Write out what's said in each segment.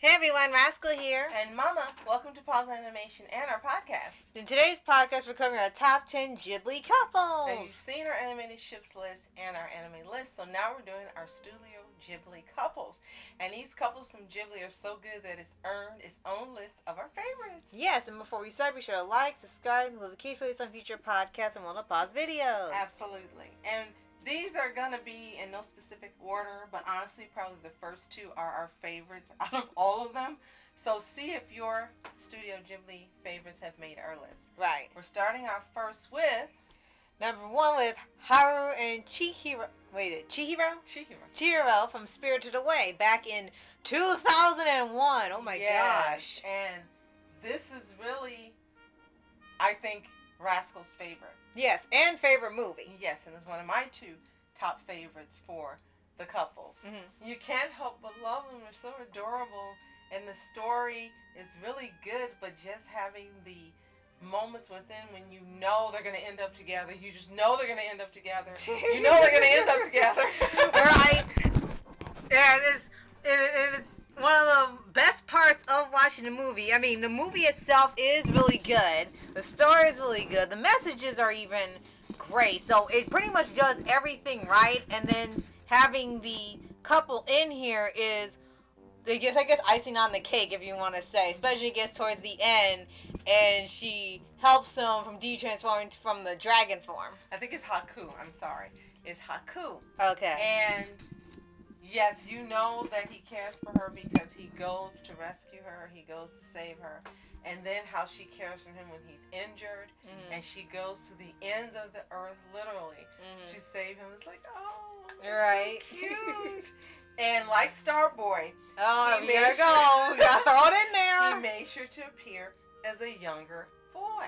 Hey everyone, Rascal here. And Mama, welcome to Paws On Animation and our podcast. In today's podcast, we're covering our top 10 Ghibli couples. Now, you've seen our animated ships list and our anime list, so now we're doing our Studio Ghibli couples. And these couples from Ghibli are so good that it's earned its own list of our favorites. Yes, and before we start, be sure to like, subscribe, and notification for on future podcasts and one of Paws videos. Absolutely. And these are going to be in no specific order, but honestly, probably the first two are our favorites out of all of them. So see if your Studio Ghibli favorites have made our list. Right. We're starting out first with... Number 1 with Haru and Chihiro. Wait, Chihiro? Chihiro from Spirited Away back in 2001. Oh my gosh. And this is really, I think, Rascal's favorite. Yes, and favorite movie. Yes, and it's one of my two top favorites for the couples. Mm-hmm. You can't help but love them. They're so adorable. And the story is really good, but just having the moments within when you know they're going to end up together. You just know they're going to end up together. You know they're going to end up together. Right. And it's one of the best parts of watching the movie. I mean, the movie itself is really good. The story is really good. The messages are even great. So it pretty much does everything right. And then having the couple in here is, I guess, icing on the cake, if you want to say. Especially it gets towards the end, and she helps him from de-transforming from the dragon form. I think it's Haku. I'm sorry. It's Haku. Okay. And yes, you know that he cares for her because he goes to rescue her. He goes to save her. And then how she cares for him when he's injured. Mm-hmm. And she goes to the ends of the earth, literally, to save him. It's like, oh, right. So cute. And like Starboy. Oh, we gotta go. We gotta throw it in there. He made sure to appear as a younger boy.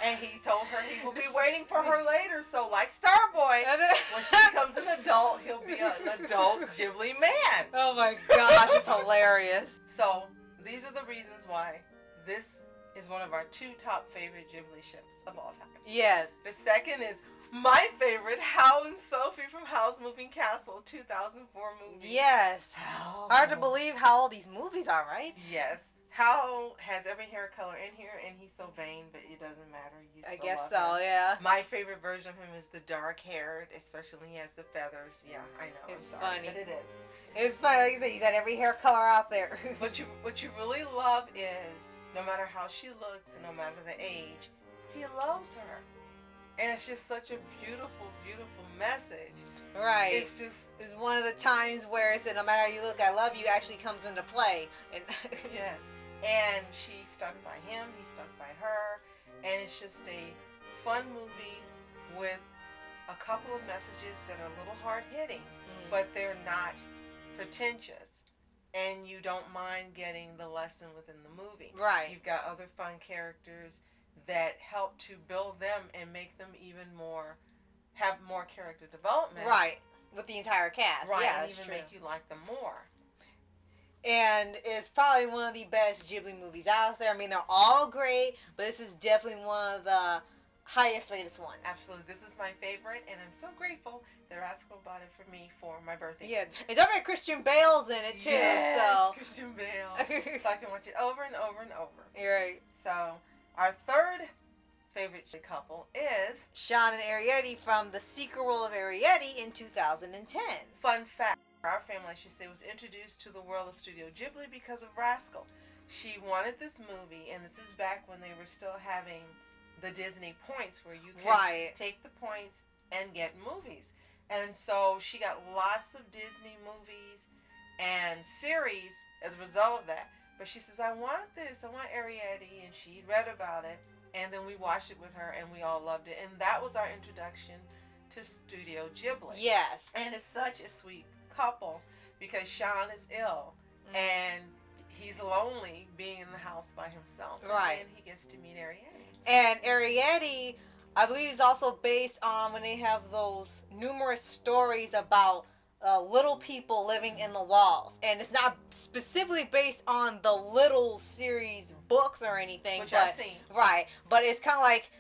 And he told her he will be waiting for her later. So like Starboy, when she becomes an adult, he'll be an adult Ghibli man. Oh my gosh, it's hilarious. So these are the reasons why this is one of our two top favorite Ghibli ships of all time. Yes. The second is my favorite, Hal and Sophie from Howl's Moving Castle, 2004 movie. Yes. Hard to believe how old these movies are, right? Yes. Hal has every hair color in here, and he's so vain, but it doesn't matter. I guess so, yeah. My favorite version of him is the dark-haired, especially when he has the feathers. Yeah, I know. It's funny. But it is. It's funny. Like you said, he's got every hair color out there. What you really love is, no matter how she looks and no matter the age, he loves her. And it's just such a beautiful, beautiful message. Right. It's one of the times where it said, no matter how you look, I love you actually comes into play. And yes. And she stuck by him, he stuck by her. And it's just a fun movie with a couple of messages that are a little hard-hitting, but they're not pretentious. And you don't mind getting the lesson within the movie. Right. You've got other fun characters that help to build them and make them have more character development. Right. With the entire cast. Right. Yeah, and even make you like them more. And it's probably one of the best Ghibli movies out there. I mean, they're all great, but this is definitely one of the highest rated ones. Absolutely. This is my favorite, and I'm so grateful that Rascal bought it for me for my birthday. Yeah. And don't forget Christian Bale's in it, too. Yes, so. Christian Bale. So I can watch it over and over and over. You're right. So our third favorite couple is Sean and Arrietty from The Secret World of Arrietty in 2010. Fun fact, our family, I should say, was introduced to the world of Studio Ghibli because of Rascal. She wanted this movie, and this is back when they were still having the Disney points where you could take the points and get movies. And so she got lots of Disney movies and series as a result of that. But she says, I want this, I want Arrietty, and she read about it, and then we watched it with her, and we all loved it. And that was our introduction to Studio Ghibli. Yes. And it's such a sweet couple, because Sean is ill, and he's lonely being in the house by himself. Right. And he gets to meet Arrietty. And Arrietty, I believe, is also based on when they have those numerous stories about little people living in the walls. And it's not specifically based on the Little series books or anything. Which I've seen. Right. But it's kind of like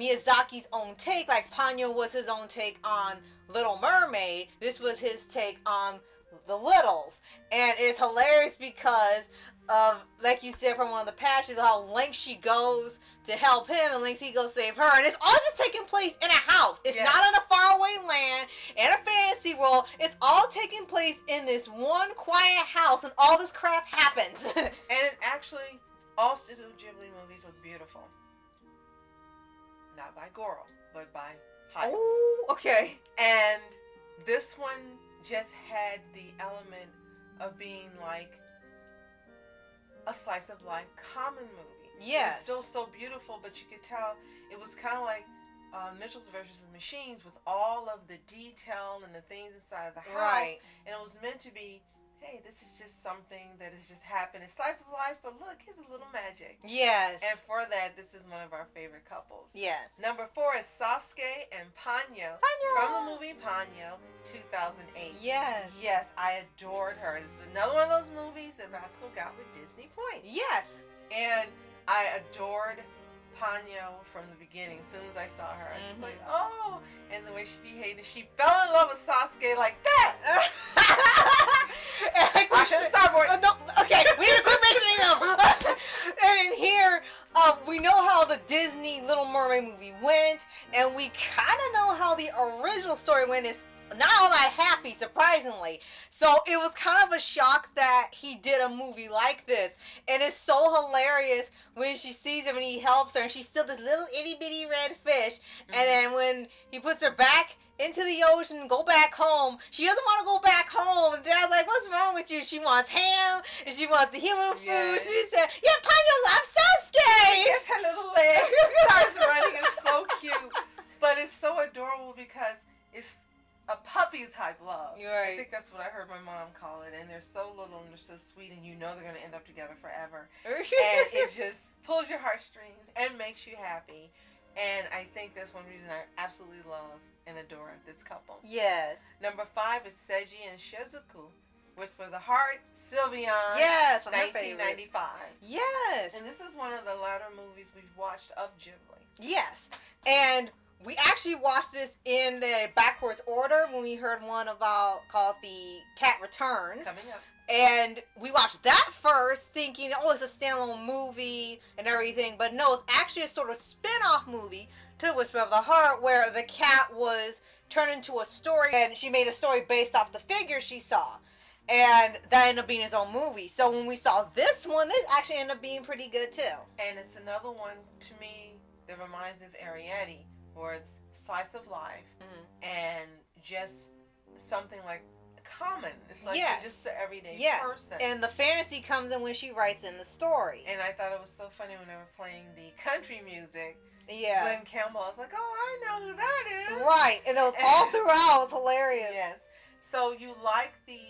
Miyazaki's own take. Like Ponyo was his own take on Little Mermaid. This was his take on the littles. And it's hilarious because of, like you said from one of the patches, how lengths she goes to help him and lengths he goes to save her. And it's all just taking place in a house. It's not in a faraway land, in a fantasy world. It's all taking place in this one quiet house, and all this crap happens. And it actually, all Studio Ghibli movies look beautiful. Not by Goro, but by Hayao. Oh, okay. And this one just had the element of being like a slice of life common movie. Yes. It was still so beautiful, but you could tell it was kind of like Mitchell's versus the Machines, with all of the detail and the things inside of the house. Right. And it was meant to be, hey, this is just something that has just happened. It's slice of life, but look, here's a little magic. Yes. And for that, this is one of our favorite couples. Yes. Number 4 is Sasuke and Ponyo. From the movie Ponyo, 2008. Yes. Yes, I adored her. This is another one of those movies that Rascal got with Disney points. Yes. And I adored Ponyo from the beginning. As soon as I saw her, I was just like, oh. And the way she behaved, and she fell in love with Sasuke like that. I should have stopped more. No, okay, we need to quit mentioning them. And in here, we know how the Disney Little Mermaid movie went, and we kind of know how the original story went. It's not all that happy, surprisingly. So it was kind of a shock that he did a movie like this. And it's so hilarious when she sees him and he helps her, and she's still this little itty bitty red fish. And then when he puts her back into the ocean and go back home, she doesn't want to go back home. And Dad's like, what's wrong with you? She wants ham, and she wants the human food. Yes. She said, yeah, Ponyo loves Sasuke. Yes, her little legs starts running. It's so cute. But it's so adorable because it's a puppy type love. Right. I think that's what I heard my mom call it. And they're so little and they're so sweet, and you know they're going to end up together forever. And it just pulls your heartstrings and makes you happy. And I think that's one reason I absolutely love and adore this couple. Yes. Number 5 is Seiji and Shizuku. Whisper of the Heart, Sylveon. Yes, one of my 1995. Yes. And this is one of the latter movies we've watched of Ghibli. Yes. And we actually watched this in the backwards order when we heard one about called The Cat Returns. Coming up. And we watched that first thinking, oh, it's a standalone movie and everything. But no, it's actually a sort of spin-off movie to Whisper of the Heart, where the cat was turned into a story, and she made a story based off the figure she saw. And that ended up being his own movie. So when we saw this one, this actually ended up being pretty good too. And it's another one, to me, that reminds me of Arrietty, where it's slice of life and just something like common. It's like you're just the everyday person. And the fantasy comes in when she writes in the story. And I thought it was so funny when they were playing the country music. Yeah. Glenn Campbell, I was like, oh, I know who that is. Right. And it was all throughout. It was hilarious. Yes. So you like the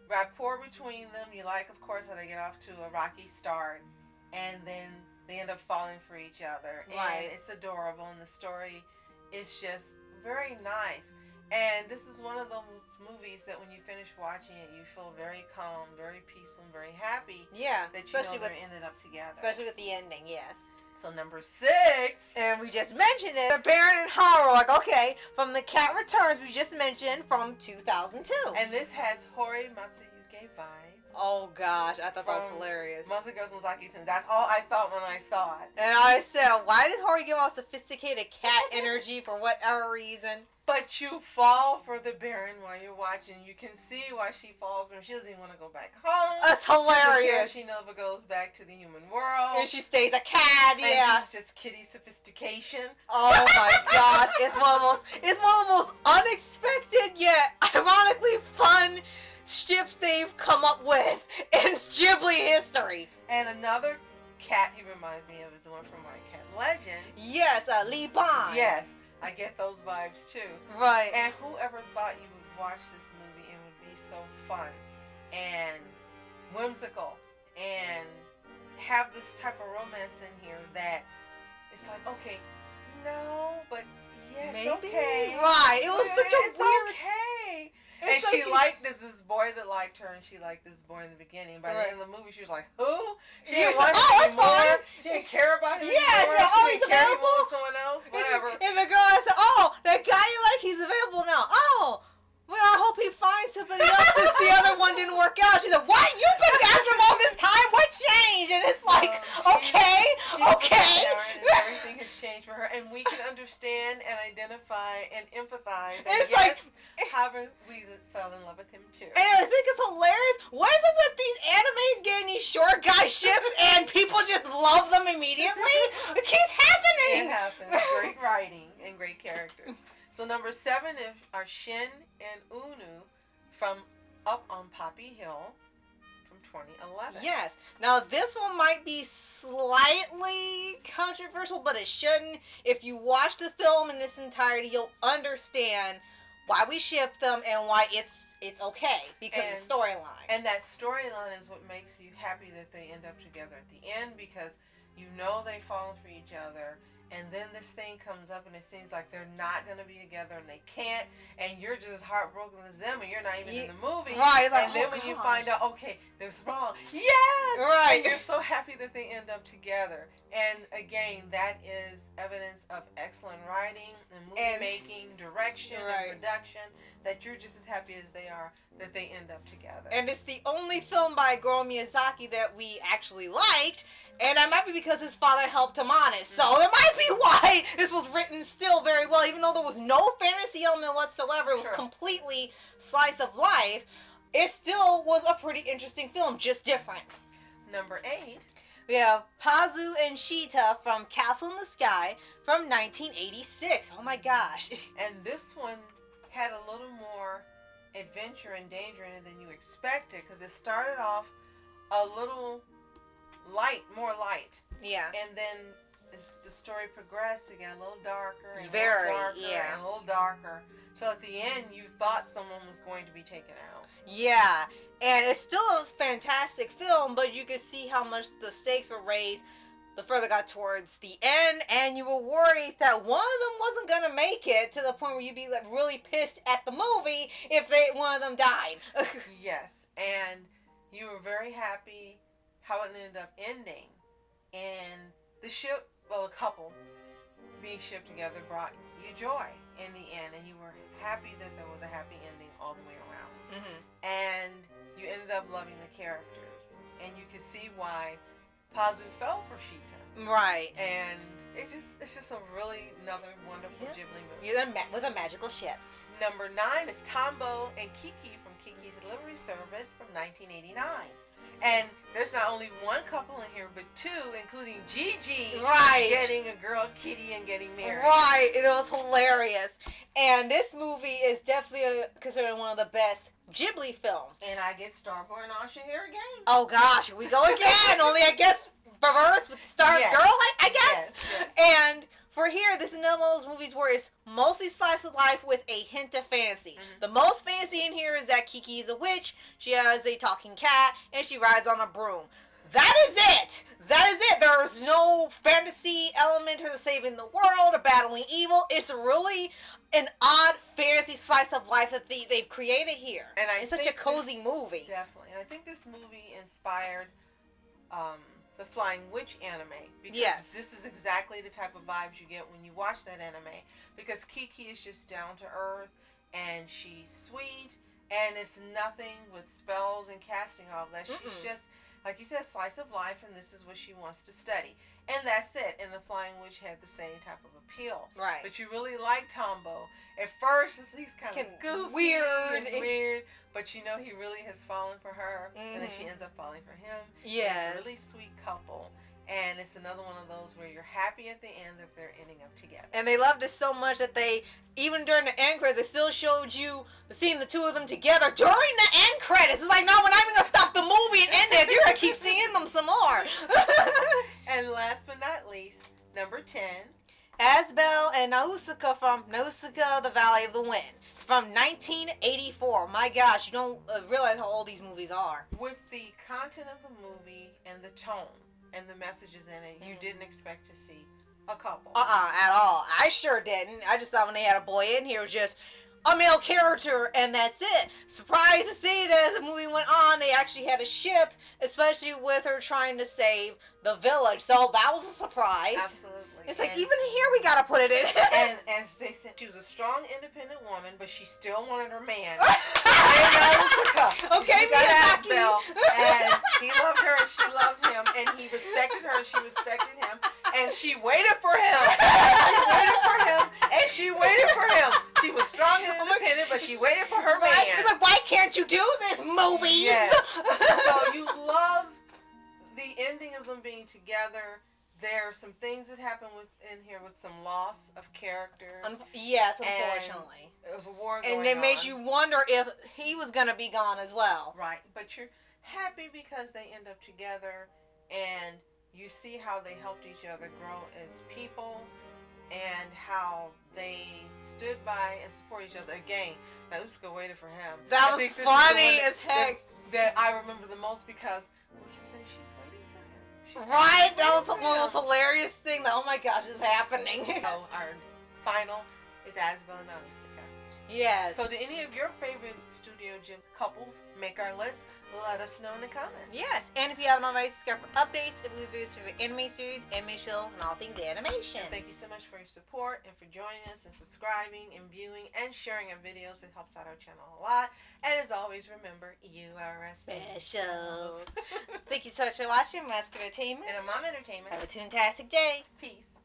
rapport between them. You like, of course, how they get off to a rocky start. And then they end up falling for each other. Right. And it's adorable. And the story is just very nice. And this is one of those movies that when you finish watching it, you feel very calm, very peaceful, and very happy. Yeah. That you know they ended up together. Especially with the ending, yes. So number 6. And we just mentioned it. The Baron and Haru. Like, okay, from The Cat Returns, we just mentioned from 2002. And this has Hori Masayuki vibes. Oh gosh, I thought that was hilarious. Monthly Girls and Zaki Tune. That's all I thought when I saw it. And I said, why did Hori give off sophisticated cat energy for whatever reason? But you fall for the Baron while you're watching. You can see why she falls and she doesn't even want to go back home. That's hilarious. She never goes back to the human world. And she stays a cat, yeah. And she's just kitty sophistication. Oh my gosh. It's one of the most unexpected yet ironically fun ships they've come up with in Ghibli history. And another cat he reminds me of is the one from My Cat Legend. Yes, Lee Bond. Yes. I get those vibes too. Right. And whoever thought you would watch this movie and it would be so fun and whimsical and have this type of romance in here that it's like, okay, no, but yes, maybe. Okay. Right. It was such a weird. Okay. And she liked this boy that liked her, and she liked this boy in the beginning. By the end of the movie, she was like, "Who?" She didn't want him anymore. She didn't care about him anymore. She didn't care about someone else. Whatever. And the girl said, "Oh, that guy you like, he's available now. Oh, well, I hope he finds somebody else since the other one didn't work out. She's like, what? You've been after him all this time? What changed? And it's like, okay. And everything has changed for her. And we can understand and identify and empathize. And it's yes, however, we fell in love with him too. And I think it's hilarious. What is it with these animes getting these short guy ships and people just love them immediately? It keeps happening. It happens. Great writing and great characters. So number 7 are Shin and Unu from Up on Poppy Hill from 2011. Yes. Now this one might be slightly controversial, but it shouldn't. If you watch the film in its entirety, you'll understand why we ship them and why it's okay because of the storyline. And that storyline is what makes you happy that they end up together at the end, because you know they've fallen for each other. And then this thing comes up and it seems like they're not going to be together and they can't. And you're just as heartbroken as them and you're not even in the movie. Right. Like, and then when you find out, okay, there's wrong. Yes! Right. And you're so happy that they end up together. And again, that is evidence of excellent writing and movie making, direction, and production, that you're just as happy as they are that they end up together. And it's the only film by Goro Miyazaki that we actually liked. And that might be because his father helped him on it. So it might be why this was written still very well. Even though there was no fantasy element whatsoever, it was completely slice of life, it still was a pretty interesting film, just different. Number 8. We have Pazu and Shita from Castle in the Sky from 1986. Oh my gosh. And this one had a little more adventure and danger in it than you expected, because it started off a little more light. Yeah. And then as the story progressed, it got a little darker and Very, a little darker and a little darker. So at the end, you thought someone was going to be taken out. Yeah. And it's still a fantastic film, but you could see how much the stakes were raised the further it got towards the end, and you were worried that one of them wasn't going to make it, to the point where you'd be like really pissed at the movie if one of them died. Yes. And you were very happy how it ended up ending. And the ship, well, a couple being shipped together brought you joy in the end, and you were happy that there was a happy ending all the way around. And you ended up loving the characters, and you could see why Pazu fell for Shita. Right. And it's just another wonderful Ghibli movie. With a magical ship. Number 9 is Tombo and Kiki from Kiki's Delivery Service from 1989. And there's not only one couple in here, but 2, including Gigi, getting a girl Kitty and getting married. Right, it was hilarious. And this movie is definitely considered one of the best Ghibli films. And I get Starboy and Asha here again. Oh gosh, here we go again. Only I guess reverse with Star Girl, I guess. Yes. And for here, this is another one of those movies where it's mostly slice of life with a hint of fantasy. The most fancy in here is that Kiki is a witch, she has a talking cat, and she rides on a broom. That is it! That is it! There's no fantasy element to saving the world or battling evil. It's really an odd fantasy slice of life that they've created here. And it's such a cozy movie. Definitely. And I think this movie inspired the Flying Witch anime, because this is exactly the type of vibes you get when you watch that anime, because Kiki is just down to earth and she's sweet, and it's nothing with spells and casting all of that. She's just, like you said, slice of life, and this is what she wants to study. And that's it. And the Flying Witch had the same type of appeal. Right. But you really like Tombo. At first, he's kind of goofy and weird, but you know he really has fallen for her, and then she ends up falling for him. Yes. It's a really sweet couple. And it's another one of those where you're happy at the end that they're ending up together. And they loved it so much that they, even during the end credits, they still showed you seeing the 2 of them together during the end credits. It's like, no, we're not even going to stop the movie and end it. You're going to keep seeing them some more. And last but not least, number 10. Asbel and Nausicaa from Nausicaa, the Valley of the Wind from 1984. My gosh, you don't realize how old these movies are. With the content of the movie and the tone and the messages in it, you didn't expect to see a couple. At all. I sure didn't. I just thought when they had a boy in here, it was just a male character, and that's it. Surprised to see that as the movie went on, they actually had a ship, especially with her trying to save the village. So that was a surprise. Absolutely. It's like, even here we gotta put it in. And as they said, she was a strong, independent woman, but she still wanted her man. Okay, Miyazaki. And he loved her and she loved him, and he respected her and she respected him, and she waited for him. She waited for him. She was strong and independent, but she waited for her man. It's like, why can't you do this, movies? Yes. So you love the ending of them being together. There are some things that happen in here with some loss of characters. Yes, unfortunately. There was a war going on. And it makes you wonder if he was going to be gone as well. Right. But you're happy because they end up together, and you see how they helped each other grow as people, and how they stood by and support each other. Again, now Usuka waited for him. That was funny as heck. That I remember the most, because we kept saying she's waiting for him. Right? That was one of the most hilarious thing. That, oh my gosh, is happening. So our final is Asbo and Nausicaa. Yes. So do any of your favorite Studio Ghibli couples make our list? Let us know in the comments. Yes, and if you haven't already, subscribe for updates and reviews for your anime series, anime shows, and all things animation. And thank you so much for your support and for joining us and subscribing and viewing and sharing our videos. It helps out our channel a lot. And as always, remember, you are our specials. Thank you so much for watching Mask Entertainment And Mom Entertainment. Have a fantastic day. Peace.